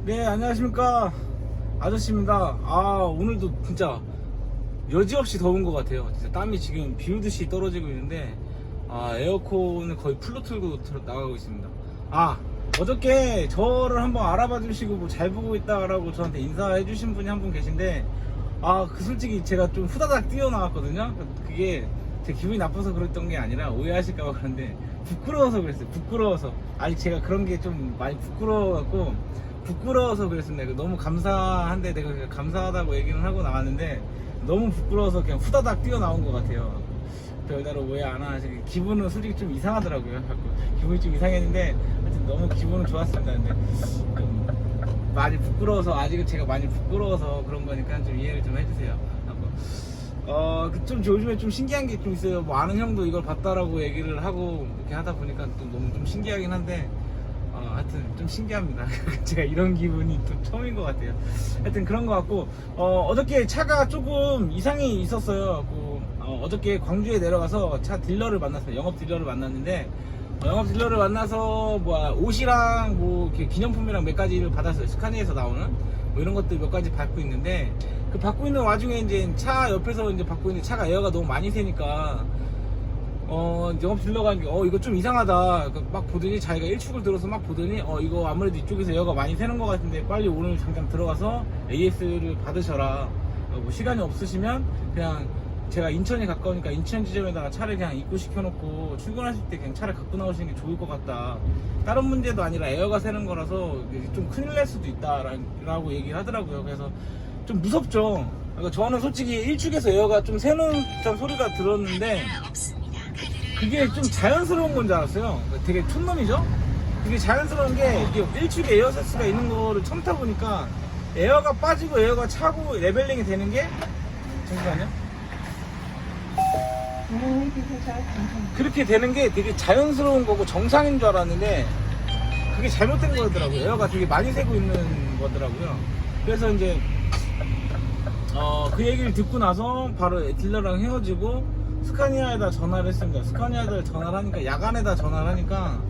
네, 안녕하십니까. 아저씨입니다. 오늘도 진짜 여지없이 더운 것 같아요. 진짜 땀이 지금 비 오듯이 떨어지고 있는데, 에어컨을 거의 풀로 틀고 나가고 있습니다. 어저께 저를 한번 알아봐 주시고 뭐 잘 보고 있다라고 저한테 인사해 주신 분이 한 분 계신데, 솔직히 제가 좀 후다닥 뛰어나왔거든요. 그게 제 기분이 나빠서 그랬던 게 아니라 오해하실까봐 그런데 부끄러워서 그랬어요. 부끄러워서. 아직 제가 그런 게 좀 많이 부끄러워서 그랬습니다. 너무 감사한데 내가 감사하다고 얘기는 하고 나왔는데 너무 부끄러워서 그냥 후다닥 뛰어나온 것 같아요. 별다른 오해 안 하시고 기분은 솔직히 좀 이상하더라고요. 기분이 좀 이상했는데 하여튼 너무 기분은 좋았습니다. 근데 좀 많이 부끄러워서 아직은 제가 많이 부끄러워서 그런 거니까 좀 이해를 좀 해주세요. 좀 요즘에 좀 신기한 게 좀 있어요. 뭐 아는 형도 이걸 봤다라고 얘기를 하고 이렇게 하다 보니까 또 너무 좀 신기하긴 한데 하여튼 좀 신기합니다. 제가 이런 기분이 또 처음인 것 같아요. 하여튼 그런 것 같고 어저께 차가 조금 이상이 있었어요. 어저께 광주에 내려가서 차 딜러를 만났어요. 영업 딜러를 만났는데 영업 딜러를 만나서 옷이랑 뭐 이렇게 기념품이랑 몇 가지를 받았어요. 스카니에서 나오는 뭐 이런 것들 몇 가지 받고 있는데 그 받고 있는 와중에 이제 차 옆에서 이제 받고 있는 차가 에어가 너무 많이 새니까 영업 딜러가 이거 좀 이상하다 막 보더니 자기가 1축을 들어서 막 보더니 이거 아무래도 이쪽에서 에어가 많이 새는 것 같은데 빨리 오늘 당장 들어가서 AS를 받으셔라. 뭐 시간이 없으시면 그냥 제가 인천이 가까우니까 인천 지점에다가 차를 그냥 입고시켜 놓고 출근하실 때 그냥 차를 갖고 나오시는 게 좋을 것 같다. 다른 문제도 아니라 에어가 새는 거라서 좀 큰일 날 수도 있다 라고 얘기를 하더라고요. 그래서 좀 무섭죠. 그러니까 저는 솔직히 1축에서 에어가 좀 새는 듯한 소리가 들었는데 그게 좀 자연스러운 건 줄 알았어요. 되게 촌놈이죠? 그게 자연스러운 게 이게 1축에 에어세스가 있는 거를 처음 타보니까 에어가 빠지고 에어가 차고 레벨링이 되는 게 잠시만요. 그렇게 되는 게 되게 자연스러운 거고 정상인 줄 알았는데 그게 잘못된 거더라고요. 에어가 되게 많이 새고 있는 거더라고요. 그래서 이제 그 얘기를 듣고 나서 바로 딜러랑 헤어지고 스카니아에다 전화를 했습니다. 스카니아에다 전화를 하니까 야간에다 전화를 하니까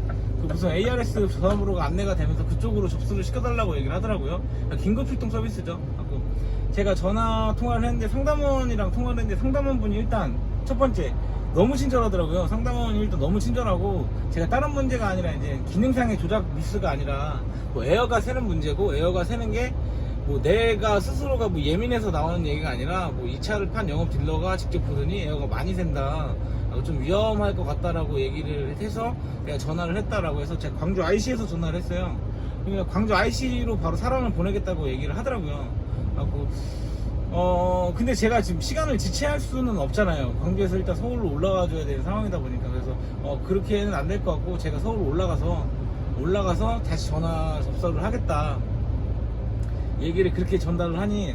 그 무슨 ARS 전화번호가 안내가 되면서 그쪽으로 접수를 시켜달라고 얘기를 하더라고요. 긴급 출동 서비스죠. 제가 전화 통화를 했는데 상담원이랑 통화를 했는데 상담원 분이 일단 첫 번째 너무 친절하더라고요. 상담원이 일단 너무 친절하고 제가 다른 문제가 아니라 이제 기능상의 조작 미스가 아니라 뭐 에어가 새는 문제고 에어가 새는 게 뭐 내가 스스로가 뭐 예민해서 나오는 얘기가 아니라 뭐 이 차를 판 영업 딜러가 직접 보더니 에어가 많이 샌다. 좀 위험할 것 같다라고 얘기를 해서 내가 전화를 했다라고 해서 제가 광주 IC에서 전화를 했어요. 그러니까 광주 IC로 바로 사람을 보내겠다고 얘기를 하더라고요. 근데 제가 지금 시간을 지체할 수는 없잖아요. 광주에서 일단 서울로 올라가 줘야 되는 상황이다 보니까 그래서 그렇게는 안 될 것 같고 제가 서울 올라가서 다시 전화 접수를 하겠다 얘기를 그렇게 전달을 하니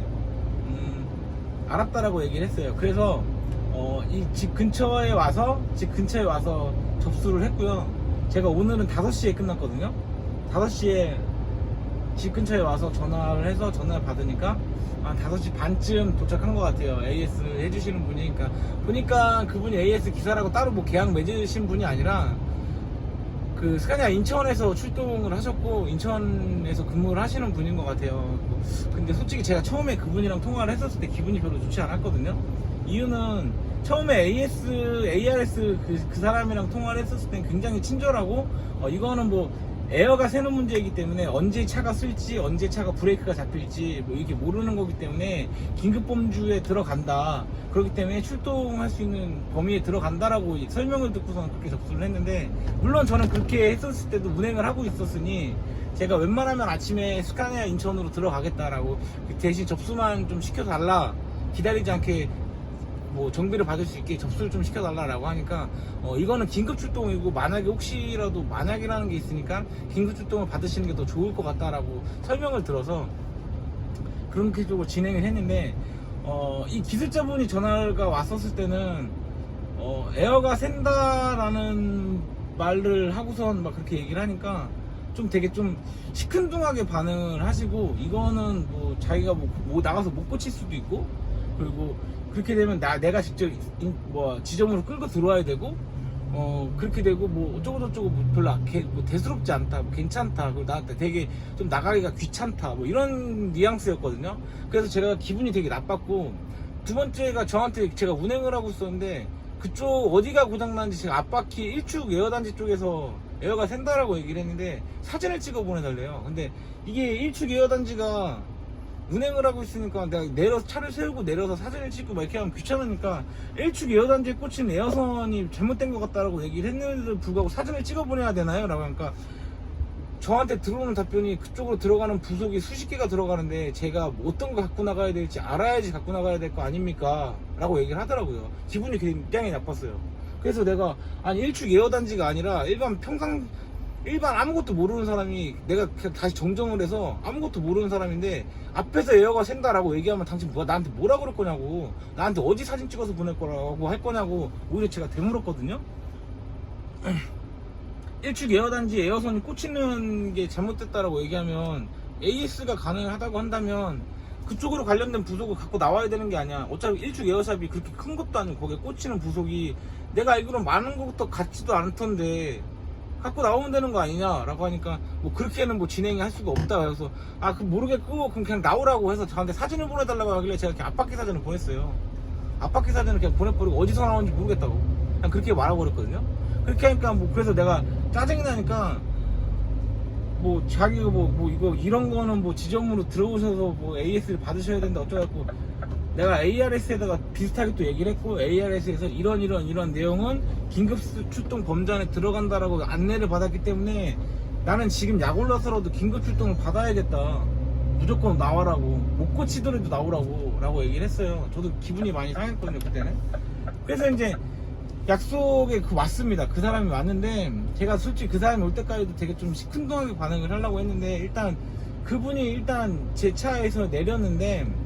알았다라고 얘기를 했어요. 그래서 이 집 근처에 와서 접수를 했고요. 제가 오늘은 5시에 끝났거든요. 5시에 집 근처에 와서 전화를 해서 전화를 받으니까 5시 반쯤 도착한 것 같아요. AS 해주시는 분이니까 보니까 그분이 AS 기사라고 따로 뭐 계약 맺으신 분이 아니라 그 스카니아 인천에서 출동을 하셨고 인천에서 근무를 하시는 분인 것 같아요. 근데 솔직히 제가 처음에 그분이랑 통화를 했었을 때 기분이 별로 좋지 않았거든요. 이유는 처음에 ARS 그 사람이랑 통화를 했었을 땐 굉장히 친절하고 이거는 뭐 에어가 새는 문제이기 때문에 언제 차가 쓸지 언제 차가 브레이크가 잡힐지 뭐 이렇게 모르는 거기 때문에 긴급범주에 들어간다. 그렇기 때문에 출동할 수 있는 범위에 들어간다라고 설명을 듣고서는 그렇게 접수를 했는데 물론 저는 그렇게 했었을 때도 운행을 하고 있었으니 제가 웬만하면 아침에 스카니아 인천으로 들어가겠다라고 대신 접수만 좀 시켜달라. 기다리지 않게 뭐 정비를 받을 수 있게 접수를 좀 시켜달라고 하니까 이거는 긴급 출동이고 만약에 혹시라도 만약이라는 게 있으니까 긴급 출동을 받으시는 게 더 좋을 것 같다라고 설명을 들어서 그렇게 쪽으로 진행을 했는데 이 기술자분이 전화가 왔었을 때는 에어가 샌다라는 말을 하고선 막 그렇게 얘기를 하니까 좀 되게 좀 시큰둥하게 반응을 하시고 이거는 뭐 자기가 뭐 나가서 못 고칠 수도 있고 그리고 그렇게 되면 내가 직접 지점으로 끌고 들어와야 되고 그렇게 되고 뭐 어쩌고저쩌고 뭐 별로 뭐 대수롭지 않다, 뭐 괜찮다, 그리고 나한테 되게 좀 나가기가 귀찮다, 뭐 이런 뉘앙스였거든요. 그래서 제가 기분이 되게 나빴고, 두 번째가 저한테 제가 운행을 하고 있었는데 그쪽 어디가 고장났는지 제가 앞바퀴 1축 에어단지 쪽에서 에어가 샌다라고 얘기를 했는데 사진을 찍어 보내달래요. 근데 이게 1축 에어단지가 운행을 하고 있으니까 내가 차를 세우고 내려서 사진을 찍고 막 이렇게 하면 귀찮으니까 1축 에어단지에 꽂힌 에어선이 잘못된 것 같다라고 얘기를 했는데도 불구하고 사진을 찍어 보내야 되나요? 라고 하니까 저한테 들어오는 답변이 그쪽으로 들어가는 부속이 수십 개가 들어가는데 제가 어떤 거 갖고 나가야 될지 알아야지 갖고 나가야 될 거 아닙니까? 라고 얘기를 하더라고요. 기분이 굉장히 나빴어요. 그래서 내가 아니 1축 에어단지가 아니라 일반 아무것도 모르는 사람이 내가 그냥 다시 정정을 해서 아무것도 모르는 사람인데 앞에서 에어가 샌다라고 얘기하면 당신 나한테 뭐라 그럴 거냐고, 나한테 어디 사진 찍어서 보낼 거라고 할 거냐고 오히려 제가 되물었거든요. 1축 에어단지 에어선이 꽂히는 게 잘못됐다라고 얘기하면 AS가 가능하다고 한다면 그쪽으로 관련된 부속을 갖고 나와야 되는 게 아니야. 어차피 1축 에어샵이 그렇게 큰 것도 아니고 거기에 꽂히는 부속이 내가 알기로 많은 것부터 같지도 않던데 갖고 나오면 되는 거 아니냐 라고 하니까 뭐 그렇게는 뭐 진행이 할 수가 없다. 그래서 그 모르겠고 그냥 나오라고 해서 저한테 사진을 보내달라고 하길래 제가 이렇게 앞바퀴 사진을 보냈어요. 앞바퀴 사진을 그냥 보내버리고 어디서 나오는지 모르겠다고 그냥 그렇게 말아버렸거든요. 그렇게 하니까 뭐 그래서 내가 짜증이 나니까 뭐 자기가 뭐 이거 이런 거는 뭐 지점으로 들어오셔서 뭐 AS를 받으셔야 된다 어쩌고 내가 ARS에다가 비슷하게 또 얘기를 했고, ARS에서 이런 내용은 긴급 출동 범죄안에 들어간다라고 안내를 받았기 때문에 나는 지금 약 올라서라도 긴급 출동을 받아야겠다, 무조건 나와라고, 못 고치더라도 나오라고 라고 얘기를 했어요. 저도 기분이 많이 상했거든요 그때는. 그래서 이제 약속에 왔습니다. 그 사람이 왔는데 제가 솔직히 그 사람이 올 때까지도 되게 좀 시큰둥하게 반응을 하려고 했는데 그분이 제 차에서 내렸는데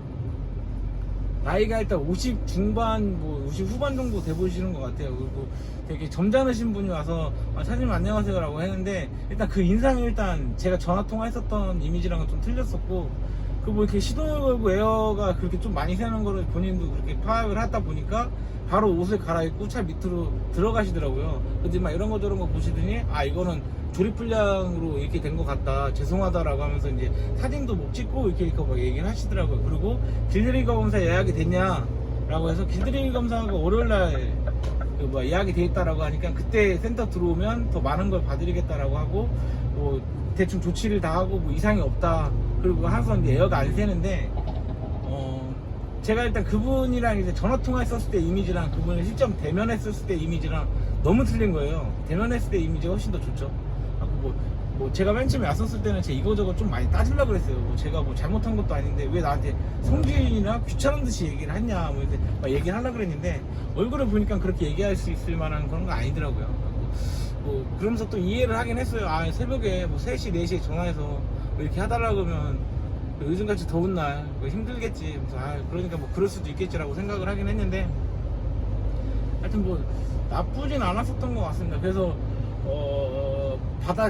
나이가 일단 50 중반, 뭐 50 후반 정도 돼 보이시는 것 같아요. 그리고 되게 점잖으신 분이 와서 차장님 안녕하세요 라고 했는데 일단 그 인상이 제가 전화 통화했었던 이미지랑은 좀 틀렸었고, 그 뭐 이렇게 시동을 걸고 에어가 그렇게 좀 많이 새는 거를 본인도 그렇게 파악을 하다 보니까 바로 옷을 갈아입고 차 밑으로 들어가시더라고요. 근데 막 이런 거 저런 거 보시더니 이거는 조립불량으로 이렇게 된 것 같다, 죄송하다라고 하면서 이제 사진도 못 찍고 이렇게 막 얘기를 하시더라고요. 그리고 길들이 검사 예약이 됐냐라고 해서 길들이 검사가 월요일날 예약이 돼 있다라고 하니까 그때 센터 들어오면 더 많은 걸 봐드리겠다라고 하고 뭐 대충 조치를 다 하고 뭐 이상이 없다, 그리고 항상 이제 에어가 안 새는데 제가 일단 그분이랑 이제 전화 통화했었을 때 이미지랑 그분을 실제 대면했었을 때 이미지랑 너무 틀린 거예요. 대면했을 때 이미지가 훨씬 더 좋죠. 뭐 제가 맨 처음에 왔었을 때는 제 이거저거 좀 많이 따지려고 그랬어요. 뭐 제가 뭐 잘못한 것도 아닌데 왜 나한테 성주인이나 귀찮은 듯이 얘기를 했냐 뭐 이렇게 막 얘기를 하려고 그랬는데 얼굴을 보니까 그렇게 얘기할 수 있을 만한 그런 거 아니더라고요. 뭐 그러면서 또 이해를 하긴 했어요. 새벽에 뭐 3시 4시에 전화해서 뭐 이렇게 하달라고 그러면 요즘같이 더운 날 힘들겠지. 그러니까 뭐 그럴 수도 있겠지라고 생각을 하긴 했는데 하여튼 뭐 나쁘진 않았었던 것 같습니다. 그래서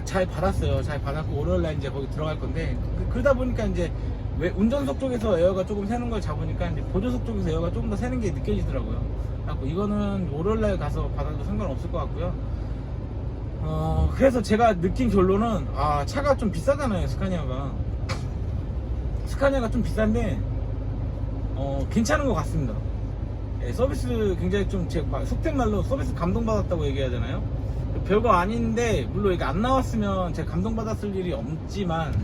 잘 받았어요. 잘 받았고 월요일날 이제 거기 들어갈 건데 그러다 보니까 이제 왜 운전석 쪽에서 에어가 조금 새는 걸 잡으니까 이제 보조석 쪽에서 에어가 조금 더 새는 게 느껴지더라고요. 그래서 이거는 월요일날 가서 받아도 상관없을 것 같고요. 그래서 제가 느낀 결론은 차가 좀 비싸잖아요. 스카니아가 좀 비싼데 괜찮은 것 같습니다. 서비스 굉장히 좀 제가 속된 말로 서비스 감동받았다고 얘기하잖아요. 별거 아닌데 물론 이게 안 나왔으면 제가 감동받았을 일이 없지만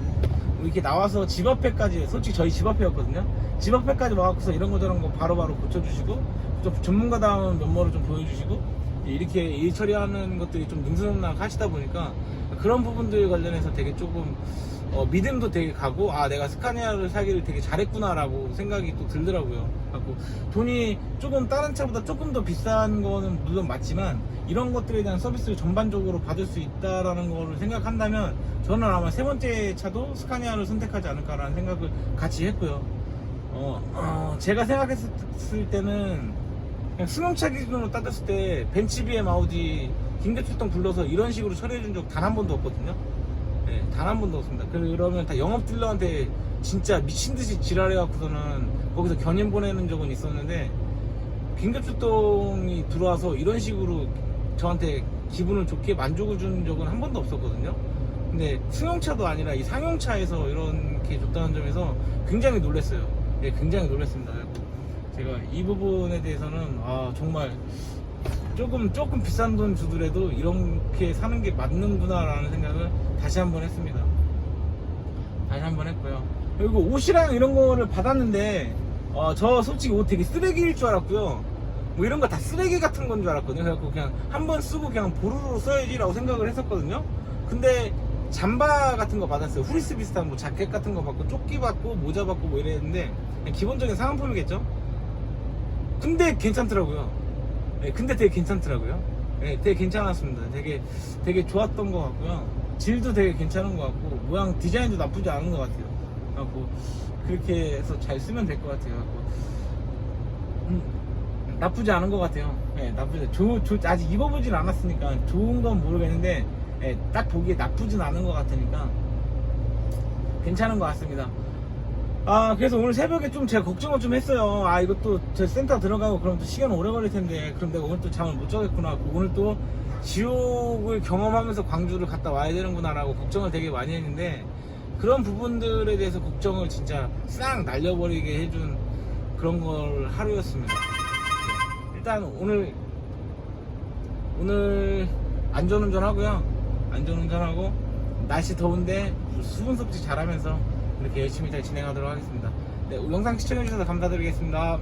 이렇게 나와서 집 앞에까지, 솔직히 저희 집 앞에였거든요. 집 앞에까지 와서 이런 거 저런 거 바로바로 고쳐주시고 좀 전문가다운 면모를 좀 보여주시고 이렇게 일 처리하는 것들이 좀 능수능락 하시다 보니까 그런 부분들 관련해서 되게 조금 믿음도 되게 가고 내가 스카니아를 사기를 되게 잘했구나 라고 생각이 또 들더라고요. 그래서 돈이 조금 다른 차보다 조금 더 비싼 거는 물론 맞지만 이런 것들에 대한 서비스를 전반적으로 받을 수 있다라는 거를 생각한다면 저는 아마 세 번째 차도 스카니아를 선택하지 않을까라는 생각을 같이 했고요. 제가 생각했을 때는 그냥 승용차 기준으로 따졌을 때 벤츠 BM 아우디 긴급출동 불러서 이런 식으로 처리해준 적 단 한 번도 없거든요. 네, 단 한 번도 없습니다. 그러면 다 영업 딜러한테 진짜 미친듯이 지랄해갖고서는 거기서 견인 보내는 적은 있었는데 긴급출동이 들어와서 이런 식으로 저한테 기분을 좋게 만족을 준 적은 한 번도 없었거든요. 근데 승용차도 아니라 이 상용차에서 이렇게 줬다는 점에서 굉장히 놀랐어요. 예, 굉장히 놀랐습니다. 제가 이 부분에 대해서는 정말 조금 비싼 돈 주더라도 이렇게 사는 게 맞는구나 라는 생각을 다시 한번 했습니다. 다시 한번 했고요. 그리고 옷이랑 이런 거를 받았는데 저 솔직히 옷 되게 쓰레기일 줄 알았고요. 뭐 이런 거 다 쓰레기 같은 건 줄 알았거든요. 그래갖고 그냥 한번 쓰고 그냥 보루로 써야지 라고 생각을 했었거든요. 근데 잠바 같은 거 받았어요. 후리스 비슷한 뭐 자켓 같은 거 받고 조끼 받고 모자 받고 뭐 이랬는데 기본적인 사은품이겠죠. 근데 괜찮더라고요. 네, 근데 되게 괜찮더라고요. 네, 되게 괜찮았습니다. 되게 좋았던 것 같고요. 질도 되게 괜찮은 것 같고 모양 디자인도 나쁘지 않은 것 같아요. 그래갖고 그렇게 해서 잘 쓰면 될 것 같아요. 나쁘지 않은 것 같아요. 네, 아직 입어보진 않았으니까 좋은 건 모르겠는데 네, 딱 보기에 나쁘진 않은 것 같으니까 괜찮은 것 같습니다. 그래서 오늘 새벽에 좀 제가 걱정을 좀 했어요. 이것도 저 센터 들어가고 그럼 또 시간 오래 걸릴 텐데 그럼 내가 오늘 또 잠을 못 자겠구나. 오늘 또 지옥을 경험하면서 광주를 갔다 와야 되는구나 라고 걱정을 되게 많이 했는데 그런 부분들에 대해서 걱정을 진짜 싹 날려버리게 해준 그런 걸 하루였습니다. 일단 오늘 안전운전 하고요. 안전운전하고 날씨 더운데 수분 섭취 잘하면서 이렇게 열심히 잘 진행하도록 하겠습니다. 네, 영상 시청해주셔서 감사드리겠습니다.